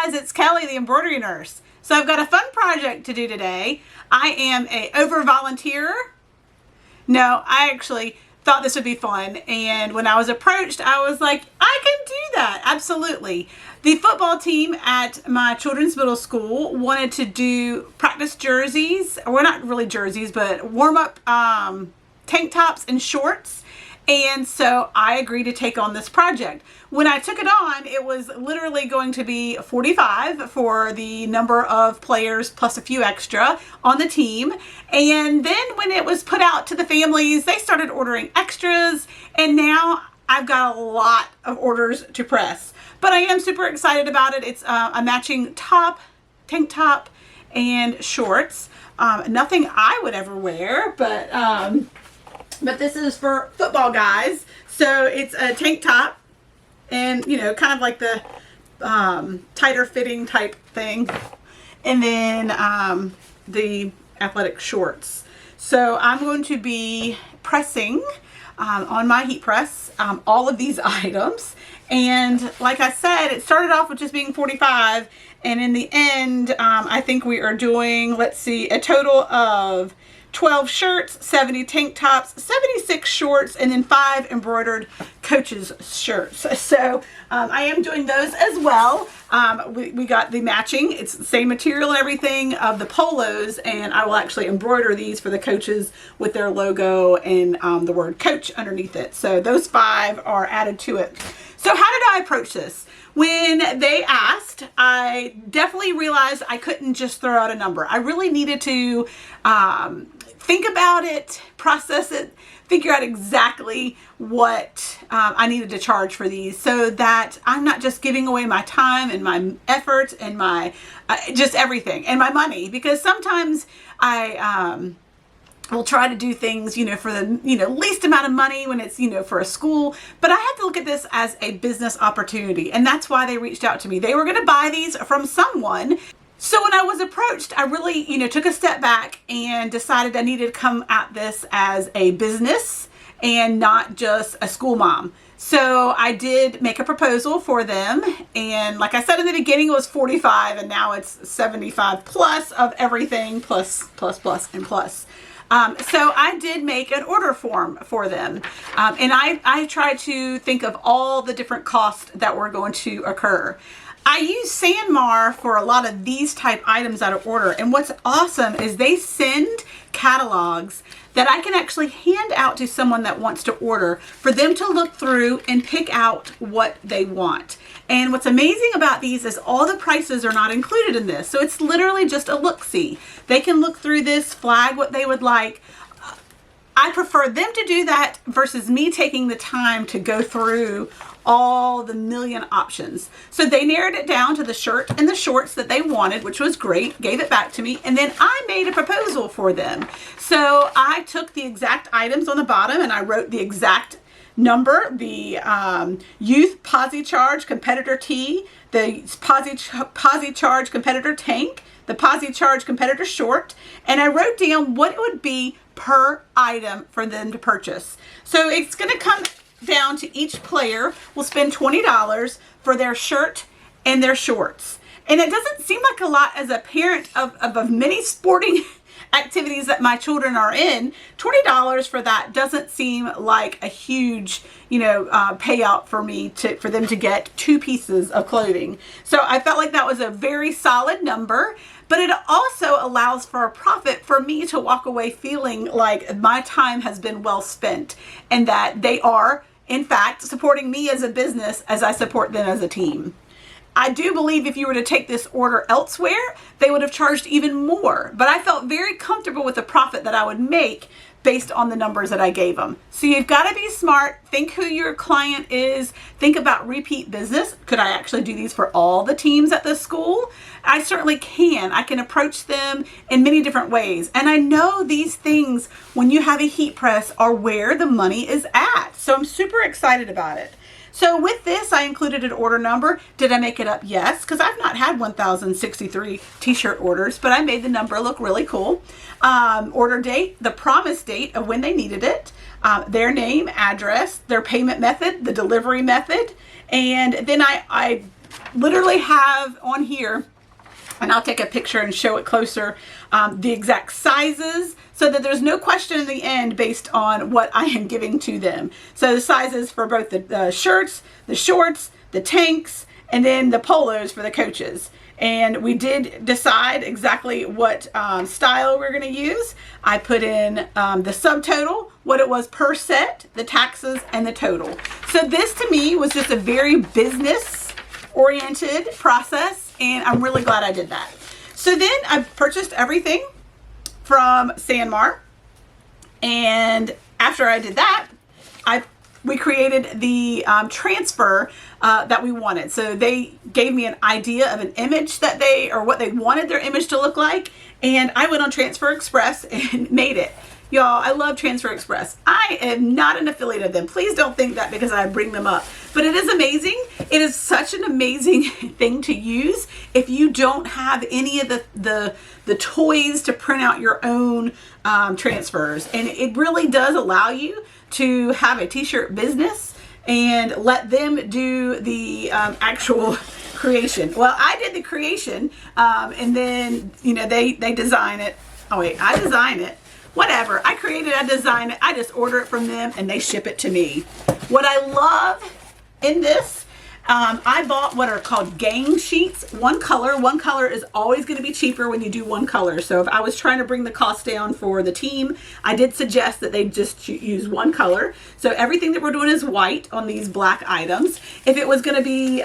guys, it's Kelly, the embroidery nurse. So I've got a fun project to do today. I am a over volunteer. No, I actually thought this would be fun, and when I was approached, I was like, I can do that, absolutely. The football team at my children's middle school wanted to do practice jerseys, well, not really jerseys, but warm-up tank tops and shorts. And so I agreed to take on this project. When I took it on, it was literally going to be 45 for the number of players plus a few extra on the team. And then when it was put out to the families, they started ordering extras. And now I've got a lot of orders to press. But I am super excited about it. It's a matching top, tank top, and shorts. Nothing I would ever wear, but this is for football guys. So it's a tank top and, you know, kind of like the tighter fitting type thing. And then the athletic shorts. So I'm going to be pressing on my heat press all of these items. And like I said, it started off with just being 45. And in the end, I think we are doing, let's see, a total of 12 shirts, 70 tank tops, 76 shorts, and then 5 embroidered coaches shirts. So I am doing those as well. We got the matching, it's the same material and everything of the polos, and I will actually embroider these for the coaches with their logo and the word coach underneath it. So those 5 are added to it. So how did I approach this? When they asked, I definitely realized I couldn't just throw out a number. I really needed to think about it, process it, figure out exactly what I needed to charge for these so that I'm not just giving away my time and my effort and my just everything and my money, because sometimes I will try to do things, you know, for the, you know, least amount of money when it's, you know, for a school. But I have to look at this as a business opportunity. And that's why they reached out to me. They were going to buy these from someone. So when I was approached, I really, you know, took a step back and decided I needed to come at this as a business and not just a school mom. So I did make a proposal for them. And like I said in the beginning, it was 45 and now it's 75 plus of everything, plus, and plus. So I did make an order form for them. And I tried to think of all the different costs that were going to occur. I use Sanmar for a lot of these type items out of order. And what's awesome is they send catalogs that I can actually hand out to someone that wants to order for them to look through and pick out what they want. And what's amazing about these is all the prices are not included in this. So it's literally just a look-see. They can look through this, flag what they would like. I prefer them to do that versus me taking the time to go through all the million options. So they narrowed it down to the shirt and the shorts that they wanted, which was great, gave it back to me, and then I made a proposal for them. So I took the exact items on the bottom and I wrote the exact number, the youth posi charge competitor tee, the posi charge competitor tank, the posi charge competitor short, and I wrote down what it would be per item for them to purchase. So it's going to come down to each player will spend $20 for their shirt and their shorts. And it doesn't seem like a lot as a parent of many sporting activities that my children are in. $20 for that doesn't seem like a huge, you know, payout for me for them to get 2 pieces of clothing. So I felt like that was a very solid number, but it also allows for a profit for me to walk away feeling like my time has been well spent and that they are, in fact, supporting me as a business as I support them as a team. I do believe if you were to take this order elsewhere, they would have charged even more. But I felt very comfortable with the profit that I would make based on the numbers that I gave them. So you've got to be smart. Think who your client is. Think about repeat business. Could I actually do these for all the teams at the school? I certainly can. I can approach them in many different ways. And I know these things, when you have a heat press, are where the money is at. So I'm super excited about it. So with this, I included an order number. Did I make it up? Yes, because I've not had 1,063 t-shirt orders, but I made the number look really cool. Order date, the promise date of when they needed it, their name, address, their payment method, the delivery method, and then I literally have on here, and I'll take a picture and show it closer, the exact sizes, so that there's no question in the end based on what I am giving to them. So the sizes for both the shirts, the shorts, the tanks, and then the polos for the coaches. And we did decide exactly what style we're going to use. I put in the subtotal, what it was per set, the taxes, and the total. So this to me was just a very business oriented process, and I'm really glad I did that. So then I purchased everything from Sanmar, and after I did that, we created the transfer that we wanted. So they gave me an idea of an image that what they wanted their image to look like, and I went on Transfer Express and made it. Y'all, I love Transfer Express. I am not an affiliate of them. Please don't think that because I bring them up. But it is amazing. It is such an amazing thing to use if you don't have any of the toys to print out your own transfers. And it really does allow you to have a t-shirt business and let them do the actual creation. Well, I did the creation, and then, you know, they design it. Oh wait, I design it. Whatever. I create it, I design it, I just order it from them and they ship it to me. What I love in this, I bought what are called gang sheets. One color is always going to be cheaper when you do one color. So if I was trying to bring the cost down for the team, I did suggest that they just use one color. So everything that we're doing is white on these black items. If it was going to be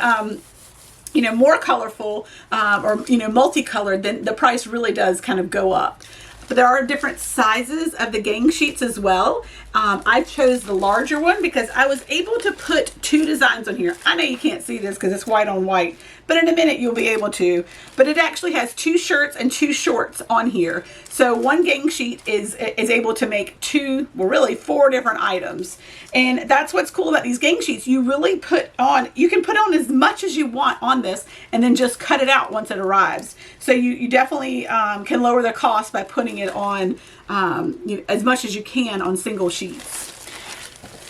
you know, more colorful or, you know, multicolored, then the price really does kind of go up. But there are different sizes of the gang sheets as well. I chose the larger one because I was able to put 2 designs on here. I know you can't see this because it's white on white, but in a minute you'll be able to. But it actually has 2 shirts and 2 shorts on here. So one gang sheet is able to make 2, well really 4 different items. And that's what's cool about these gang sheets. You really you can put on as much as you want on this and then just cut it out once it arrives. So you definitely can lower the cost by putting it on as much as you can on single sheets.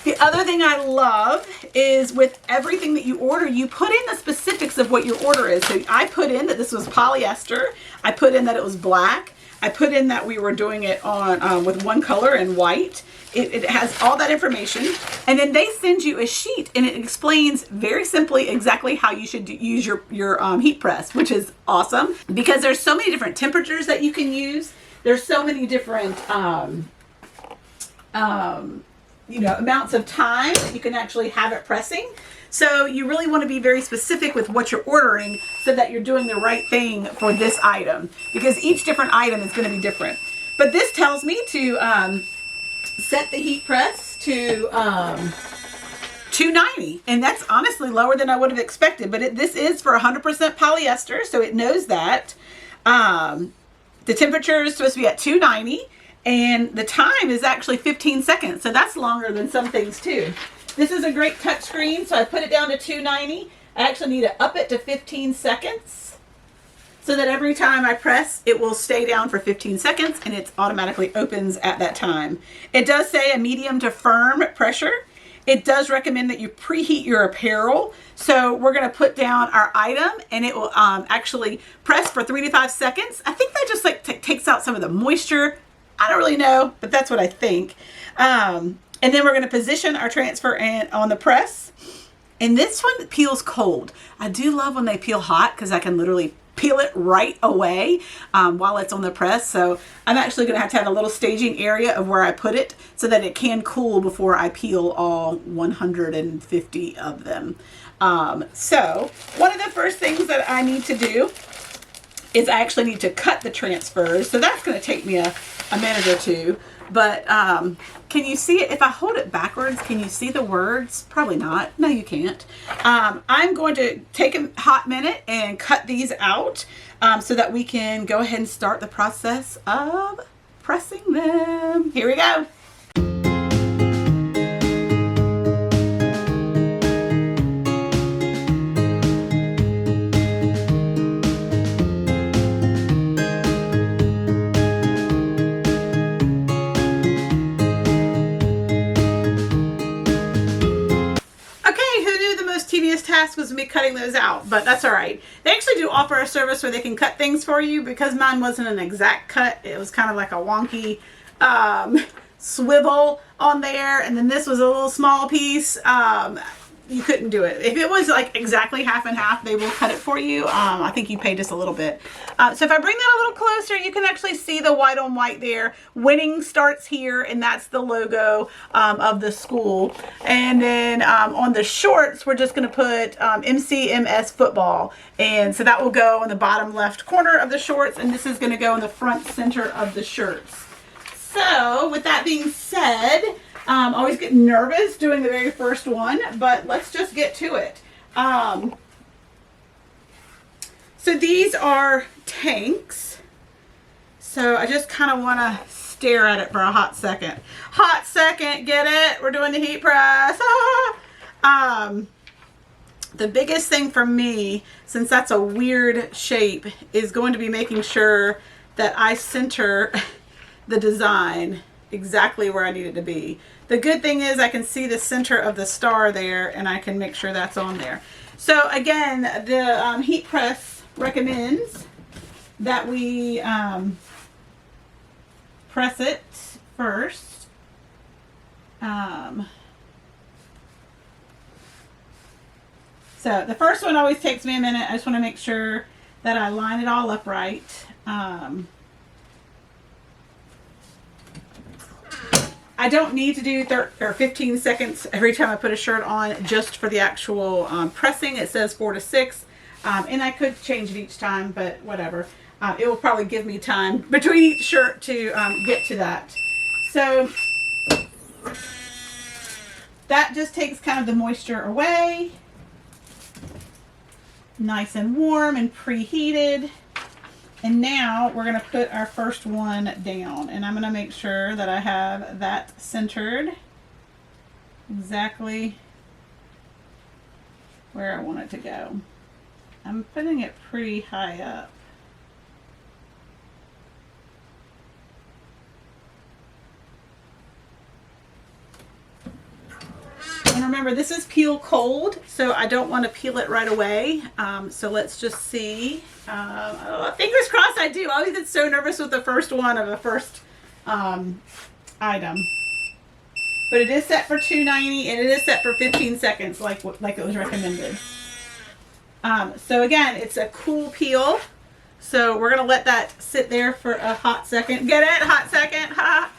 The other thing I love is with everything that you order, you put in the specifics of what your order is. So I put in that this was polyester. I put in that it was black. I put in that we were doing it on with one color and white. It has all that information. And then they send you a sheet and it explains very simply exactly how you should use your heat press, which is awesome because there's so many different temperatures that you can use. There's so many different you know, amounts of time that you can actually have it pressing. So you really want to be very specific with what you're ordering so that you're doing the right thing for this item, because each different item is going to be different. But this tells me to set the heat press to 290, and that's honestly lower than I would have expected, but this is for 100% polyester, so it knows that. The temperature is supposed to be at 290, and the time is actually 15 seconds, so that's longer than some things too. This is a great touch screen, so I put it down to 290. I actually need to up it to 15 seconds so that every time I press, it will stay down for 15 seconds and it automatically opens at that time. It does say a medium to firm pressure. It does recommend that you preheat your apparel. So we're going to put down our item and it will actually press for 3 to 5 seconds. I think that just like takes out some of the moisture. I don't really know, but that's what I think. And then we're going to position our transfer on the press. And this one peels cold. I do love when they peel hot because I can literally peel it right away while it's on the press. So I'm actually going to have a little staging area of where I put it so that it can cool before I peel all 150 of them. So one of the first things that I need to do is I actually need to cut the transfers. So that's going to take me a minute or two. But can you see it? If I hold it backwards, can you see the words? Probably not. No, you can't. I'm going to take a hot minute and cut these out so that we can go ahead and start the process of pressing them. Here we go. Task was me cutting those out, but that's all right. They actually do offer a service where they can cut things for you. Because mine wasn't an exact cut, it was kind of like a wonky swivel on there, and then this was a little small piece. You couldn't do it. If it was like exactly half and half, they will cut it for you. I think you pay just a little bit. So if I bring that a little closer, you can actually see the white on white there. Winning starts here, and that's the logo of the school. And then on the shorts, we're just going to put MCMS football. And so that will go in the bottom left corner of the shorts, and this is going to go in the front center of the shirts. So with that being said, I always get nervous doing the very first one, but let's just get to it. So these are tanks. So I just kind of want to stare at it for a hot second. Hot second, get it? We're doing the heat press. The biggest thing for me, since that's a weird shape, is going to be making sure that I center the design exactly where I need it to be. The good thing is I can see the center of the star there, and I can make sure that's on there. So again, the heat press recommends that we press it first. So the first one always takes me a minute. I just want to make sure that I line it all up right. I don't need to do 15 seconds every time I put a shirt on, just for the actual pressing. It says 4 to 6, and I could change it each time, but whatever. It will probably give me time between each shirt to get to that. So that just takes kind of the moisture away. Nice and warm and preheated. And now we're going to put our first one down, and I'm going to make sure that I have that centered exactly where I want it to go. I'm putting it pretty high up. And remember, this is peel cold, so I don't want to peel it right away. So let's just see. Fingers crossed I do. I always get so nervous with the first one of a first item. But it is set for 290, and it is set for 15 seconds like it was recommended. So again, it's a cool peel. So we're going to let that sit there for a hot second. Get it? Hot second. Ha!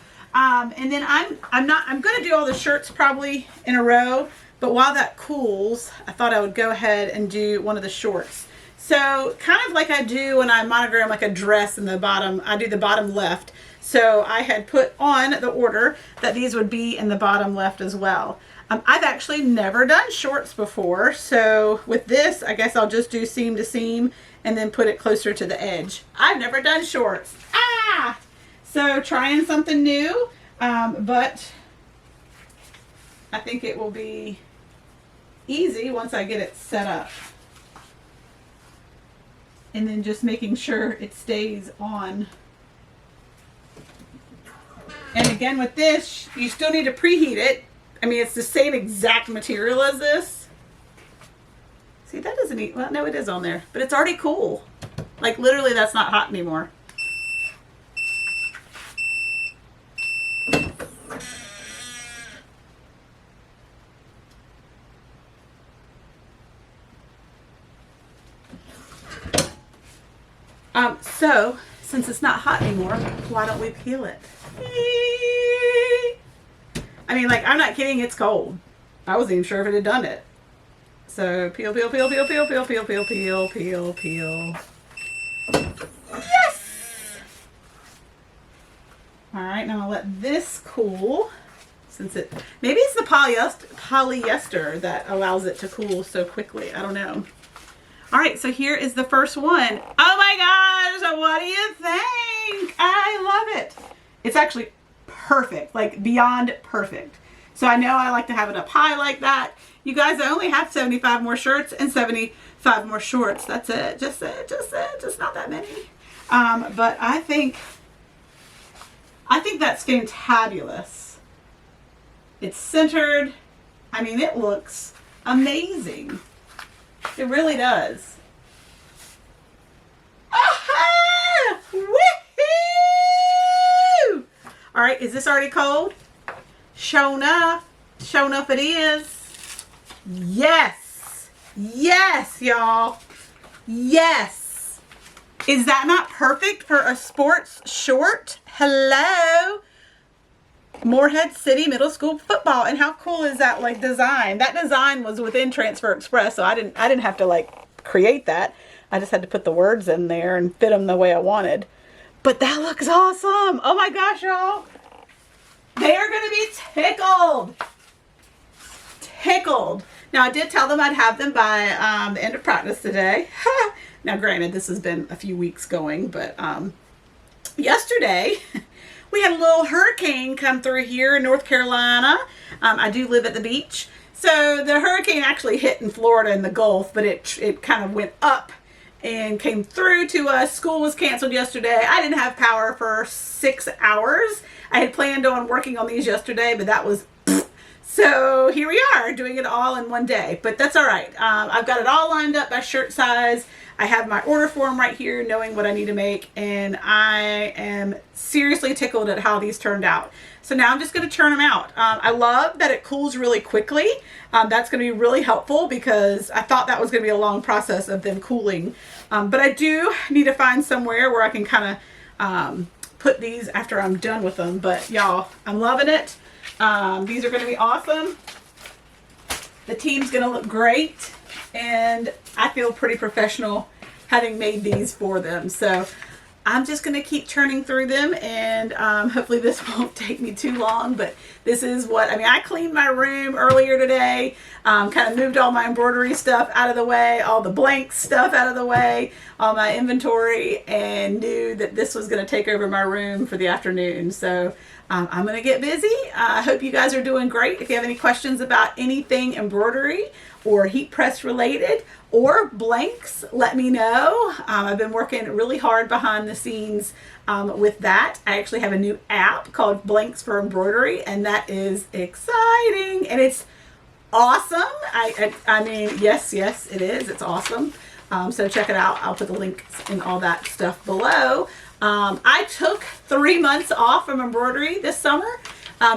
And then I'm going to do all the shirts probably in a row, but while that cools, I thought I would go ahead and do one of the shorts. So kind of like I do when I monogram like a dress in the bottom, I do the bottom left. So I had put on the order that these would be in the bottom left as well. I've actually never done shorts before. So with this, I guess I'll just do seam to seam and then put it closer to the edge. I've never done shorts. Ah! So trying something new, but I think it will be easy once I get it set up. And then just making sure it stays on. And again with this, you still need to preheat it. I mean, it's the same exact material as this. See, that doesn't eat, well, no, it is on there, but it's already cool. Like literally that's not hot anymore. So, since it's not hot anymore, why don't we peel it? I mean, like, I'm not kidding, it's cold. I wasn't even sure if it had done it. So, peel, peel, peel, peel, peel, peel, peel, peel, peel, peel, peel. Yes! Alright, now I'll let this cool. Since it, maybe it's the polyester that allows it to cool so quickly. I don't know. All right, so here is the first one. Oh my gosh, what do you think? I love it. It's actually perfect, like beyond perfect. So I know I like to have it up high like that. You guys, I only have 75 more shirts and 75 more shorts. That's it, just not that many. But I think that's fantabulous. It's centered. I mean, it looks amazing. It really does. Aha! Woohoo! All right, is this already cold? Show enough. Show enough it is. Yes. Yes, y'all. Yes. Is that not perfect for a sports short? Hello? Morehead City Middle School football. And how cool is that, like, design? That design was within Transfer Express, so I didn't have to, like, create that. I just had to put the words in there and fit them the way I wanted. But that looks awesome. Oh my gosh, y'all. They are going to be tickled. Tickled. Now, I did tell them I'd have them by the end of practice today. Now, granted, this has been a few weeks going, but yesterday we had a little hurricane come through here in North Carolina. I do live at the beach. So the hurricane actually hit in Florida in the Gulf, but it kind of went up and came through to us. School was canceled yesterday. I didn't have power for 6 hours. I had planned on working on these yesterday, but that was... So here we are doing it all in one day, but that's all right. I've got it all lined up by shirt size. I have my order form right here, knowing what I need to make, and I am seriously tickled at how these turned out. So now I'm just going to turn them out. I love that it cools really quickly. That's going to be really helpful because I thought that was going to be a long process of them cooling. But I do need to find somewhere where I can kind of put these after I'm done with them. But y'all, I'm loving it. These are going to be awesome. The team's going to look great. And I feel pretty professional having made these for them. So I'm just going to keep turning through them, and hopefully this won't take me too long, but this is what, I mean, I cleaned my room earlier today, kind of moved all my embroidery stuff out of the way, all the blank stuff out of the way, all my inventory, and knew that this was going to take over my room for the afternoon. So I'm going to get busy. I hope you guys are doing great. If you have any questions about anything embroidery or heat press related or blanks, let me know. I've been working really hard behind the scenes with that. I actually have a new app called Blanks for Embroidery, and that is exciting, and it's awesome. I mean, yes, it is. It's awesome. So check it out. I'll put the links and all that stuff below. I took 3 months off from embroidery this summer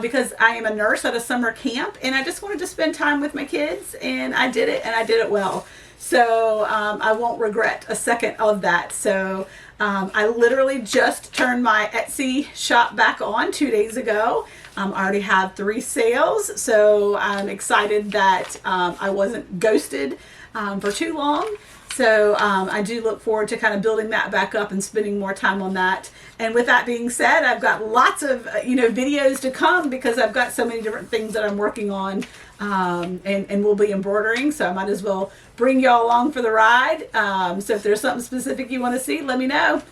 because I am a nurse at a summer camp, and I just wanted to spend time with my kids, and I did it, and I did it well. So I won't regret a second of that. So I literally just turned my Etsy shop back on 2 days ago. I already have 3 sales, so I'm excited that I wasn't ghosted for too long. So I do look forward to kind of building that back up and spending more time on that. And with that being said, I've got lots of videos to come because I've got so many different things that I'm working on and we'll be embroidering. So I might as well bring y'all along for the ride. So if there's something specific you want to see, let me know.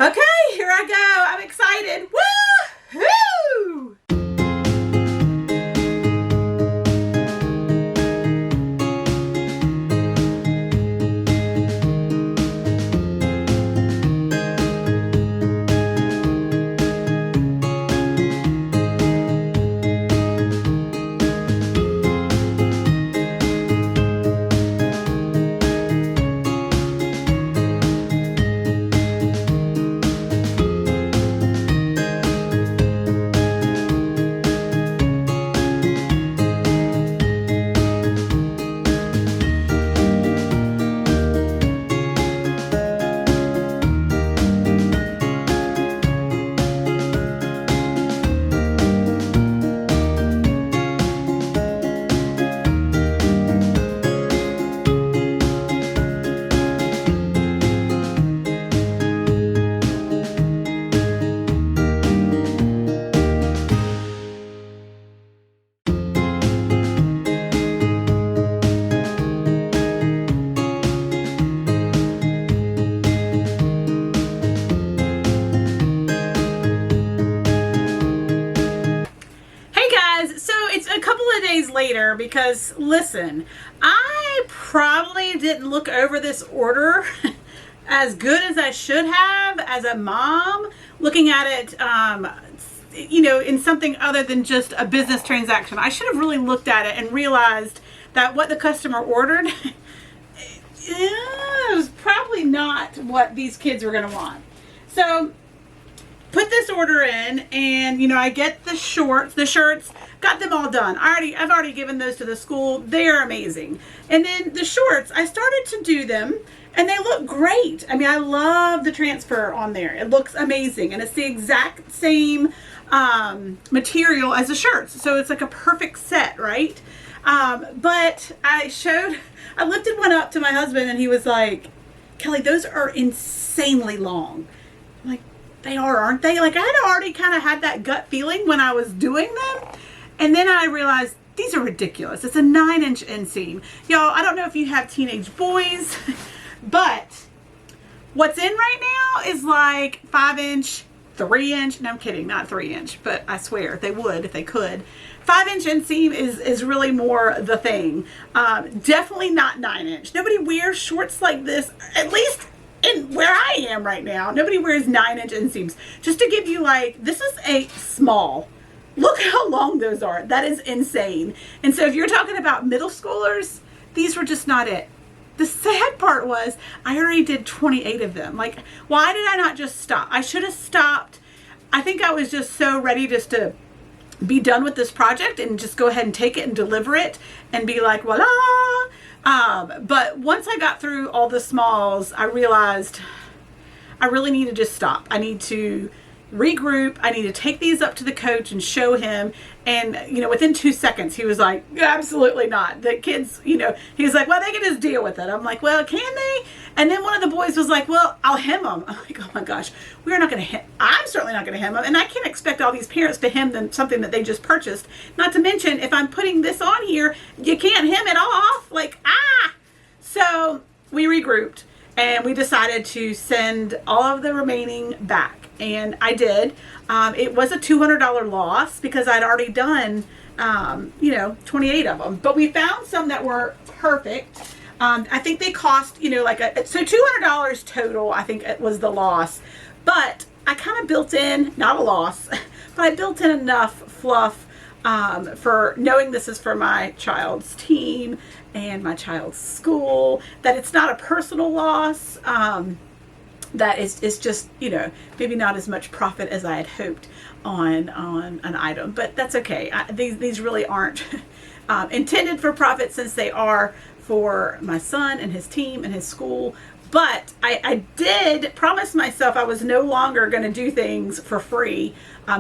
Okay, here I go. I'm excited. Woo-hoo! Later, because listen, I probably didn't look over this order as good as I should have as a mom, looking at it in something other than just a business transaction. I should have really looked at it and realized that what the customer ordered it was probably not what these kids were going to want. So put this order in, and you know, I get the shirts, got them all done. I've already given those to the school. They're amazing. And then the shorts, I started to do them, and they look great. I mean, I love the transfer on there. It looks amazing, and it's the exact same material as the shirts, so it's like a perfect set, right? But I lifted one up to my husband, and he was like, Kelly, those are insanely long. I'm like, they are, aren't they? Like, I had already kind of had that gut feeling when I was doing them, and then I realized these are ridiculous. It's a 9-inch inseam. Y'all, I don't know if you have teenage boys, but what's in right now is like 5-inch, 3-inch. No, I'm kidding, not 3-inch, but I swear they would if they could. 5-inch inseam is really more the thing. Definitely not 9-inch. Nobody wears shorts like this, at least in where I am right now. Nobody wears 9-inch inseams. Just to give you, like, this is a small. Look how long those are. That is insane. And so if you're talking about middle schoolers, these were just not it. The sad part was I already did 28 of them. Like, why did I not just stop? I should have stopped. I think I was just so ready just to be done with this project and just go ahead and take it and deliver it and be like, voila. But once I got through all the smalls, I realized I really need to just stop. I need to regroup. I need to take these up to the coach and show him. And, you know, within 2 seconds, he was like, absolutely not. The kids, you know, he was like, well, they can just deal with it. I'm like, well, can they? And then one of the boys was like, well, I'll hem them. I'm like, oh my gosh, we're not going to hem. I'm certainly not going to hem them. And I can't expect all these parents to hem them something that they just purchased. Not to mention, if I'm putting this on here, you can't hem it off. Like, ah! So we regrouped and we decided to send all of the remaining back. And I did. It was a $200 loss because I'd already done, 28 of them. But we found some that were perfect. I think they cost, so $200 total, I think it was the loss. But I kind of built in, not a loss, but I built in enough fluff for knowing this is for my child's team and my child's school, that it's not a personal loss. That it's just, maybe not as much profit as I had hoped on an item, but that's okay. These really aren't intended for profit, since they are for my son and his team and his school. But I did promise myself I was no longer going to do things for free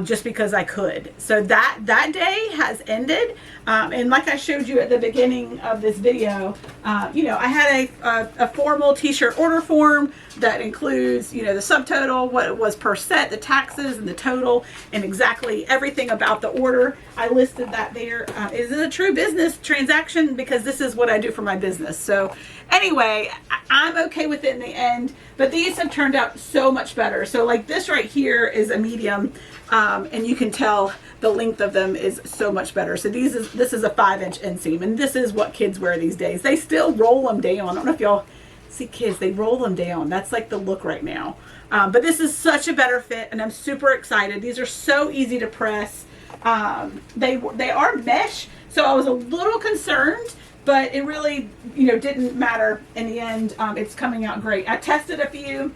just because I could. So that day has ended. And like I showed you at the beginning of this video, I had a formal t-shirt order form that includes, the subtotal, what it was per set, the taxes and the total, and exactly everything about the order. I listed that there. Is it a true business transaction? Because this is what I do for my business. So anyway, I'm okay with it in the end, but these have turned out so much better. So like this right here is a medium, and you can tell the length of them is so much better. So this is a 5-inch inseam, and this is what kids wear these days. They still roll them down. I don't know if y'all see kids, they roll them down. That's like the look right now. But this is such a better fit, and I'm super excited. These are so easy to press. They are mesh, so I was a little concerned, but it really, didn't matter in the end. It's coming out great. I tested a few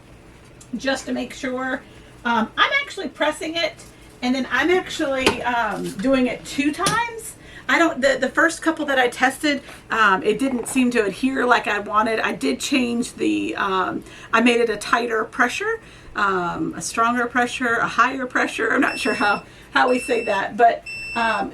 just to make sure. I'm actually pressing it, and then I'm actually doing it 2 times. The first couple that I tested, it didn't seem to adhere like I wanted. I did change I made it a tighter pressure, a stronger pressure, a higher pressure. I'm not sure how we say that, but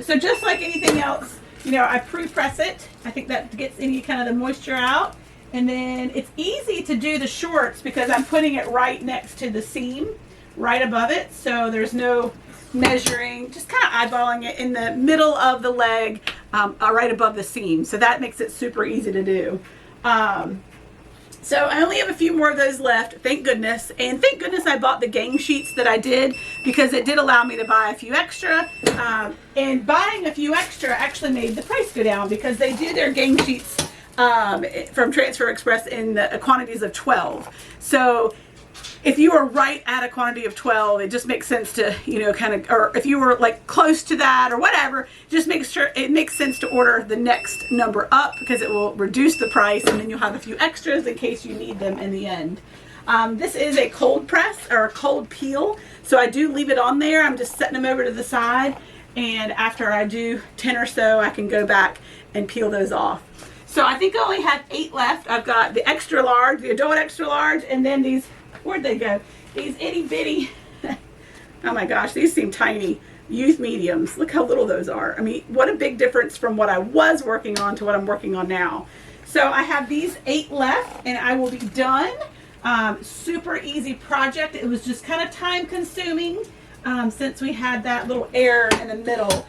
so just like anything else, I pre-press it. I think that gets any kind of the moisture out. And then it's easy to do the shorts because I'm putting it right next to the seam, right above it. So there's no measuring, just kind of eyeballing it in the middle of the leg, right above the seam. So that makes it super easy to do. So I only have a few more of those left, thank goodness. And thank goodness I bought the gang sheets that I did, because it did allow me to buy a few extra. And buying a few extra actually made the price go down, because they do their gang sheets from Transfer Express in the quantities of 12. So if you are right at a quantity of 12, it just makes sense to, you know, kind of, or if you were like close to that or whatever, just make sure it makes sense to order the next number up, because it will reduce the price, and then you'll have a few extras in case you need them in the end. This is a cold press or a cold peel, so I do leave it on there. I'm just setting them over to the side, and after I do 10 or so, I can go back and peel those off. So I think I only have 8 left. I've got the extra large, the adult extra large, and then these, where'd they go? These itty bitty, oh my gosh, these seem tiny, youth mediums. Look how little those are. I mean, what a big difference from what I was working on to what I'm working on now. So I have these 8 left, and I will be done. Super easy project. It was just kind of time consuming since we had that little error in the middle.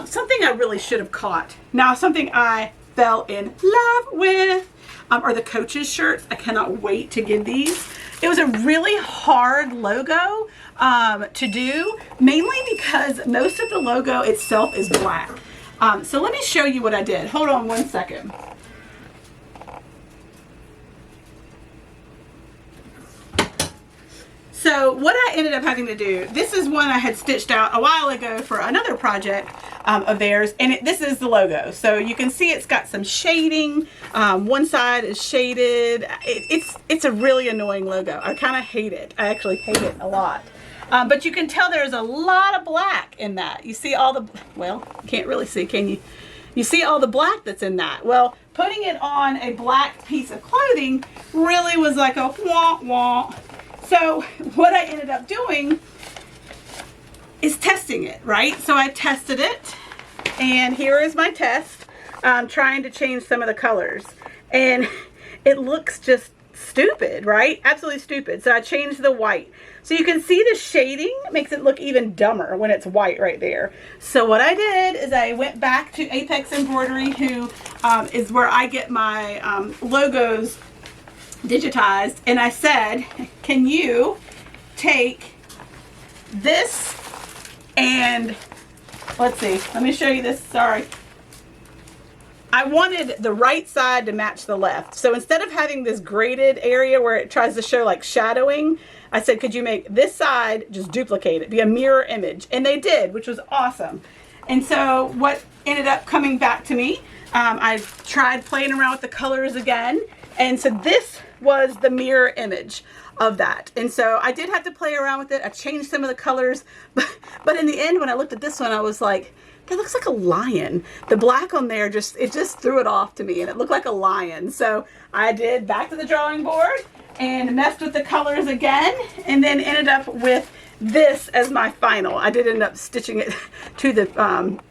Something I really should have caught. Now, something I fell in love with are the Coach's shirts. I cannot wait to get these. It was a really hard logo to do, mainly because most of the logo itself is black. So let me show you what I did. Hold on one second. So what I ended up having to do, this is one I had stitched out a while ago for another project of theirs, and this is the logo. So you can see it's got some shading. One side is shaded. It's a really annoying logo. I kind of hate it. I actually hate it a lot. But you can tell there's a lot of black in that. You see all the, well, you can't really see, can you? You see all the black that's in that. Well, putting it on a black piece of clothing really was like a wah-wah. So what I ended up doing is testing it, right? So I tested it, and here is my test. I'm trying to change some of the colors, and it looks just stupid, right? Absolutely stupid. So I changed the white. So you can see the shading makes it look even dumber when it's white right there. So what I did is I went back to Apex Embroidery, who is where I get my logos digitized, and I said, can you take this and let's see, let me show you this. Sorry, I wanted the right side to match the left. So instead of having this graded area where it tries to show like shadowing, I said, could you make this side just duplicate it, be a mirror image? And they did, which was awesome. And so what ended up coming back to me, I tried playing around with the colors again, and so this was the mirror image of that. And so I did have to play around with it. I changed some of the colors, but in the end, when I looked at this one, I was like, that looks like a lion. The black on there, it just threw it off to me, and it looked like a lion. So I did back to the drawing board and messed with the colors again, and then ended up with this as my final. I did end up stitching it to the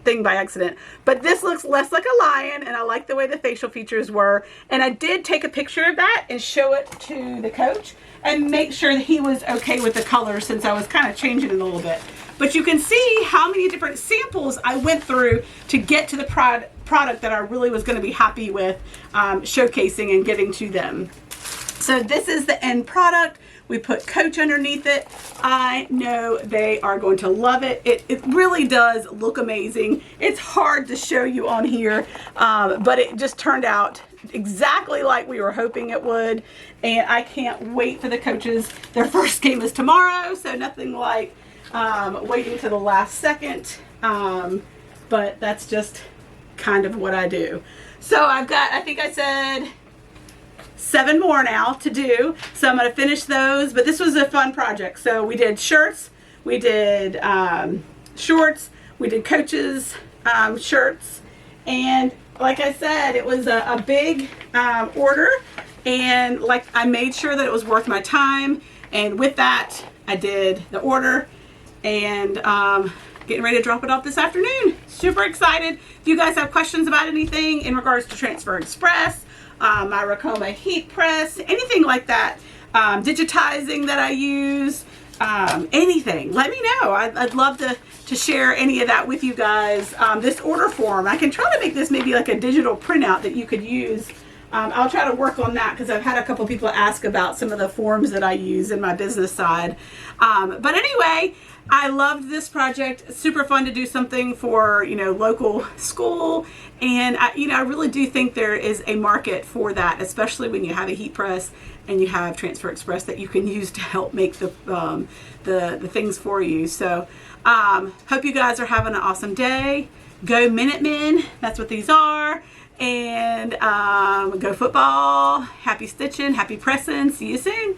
thing by accident, but this looks less like a lion, and I like the way the facial features were. And I did take a picture of that and show it to the coach and make sure that he was okay with the color, since I was kind of changing it a little bit. But you can see how many different samples I went through to get to the product that I really was going to be happy with showcasing and getting to them. So this is the end product. We put Coach underneath it. I know they are going to love it. It really does look amazing. It's hard to show you on here, but it just turned out exactly like we were hoping it would. And I can't wait for the coaches. Their first game is tomorrow, so nothing like waiting to the last second. But that's just kind of what I do. So I've got, I think I said 7 more now to do, so I'm going to finish those. But this was a fun project. So we did shirts, we did shorts, we did Coach's shirts, and like I said, it was a big order, and like I made sure that it was worth my time. And with that, I did the order, and getting ready to drop it off this afternoon. Super excited. If you guys have questions about anything in regards to Transfer Express, my Racoma heat press, anything like that, digitizing that I use, anything, let me know. I'd love to share any of that with you guys. This order form, I can try to make this maybe like a digital printout that you could use I'll try to work on that because I've had a couple people ask about some of the forms that I use in my business side. But anyway, I loved this project. It's super fun to do something for, local school. And I really do think there is a market for that, especially when you have a heat press and you have Transfer Express that you can use to help make the things for you. So hope you guys are having an awesome day. Go Minutemen. That's what these are. And go football. Happy stitching. Happy pressing. See you soon.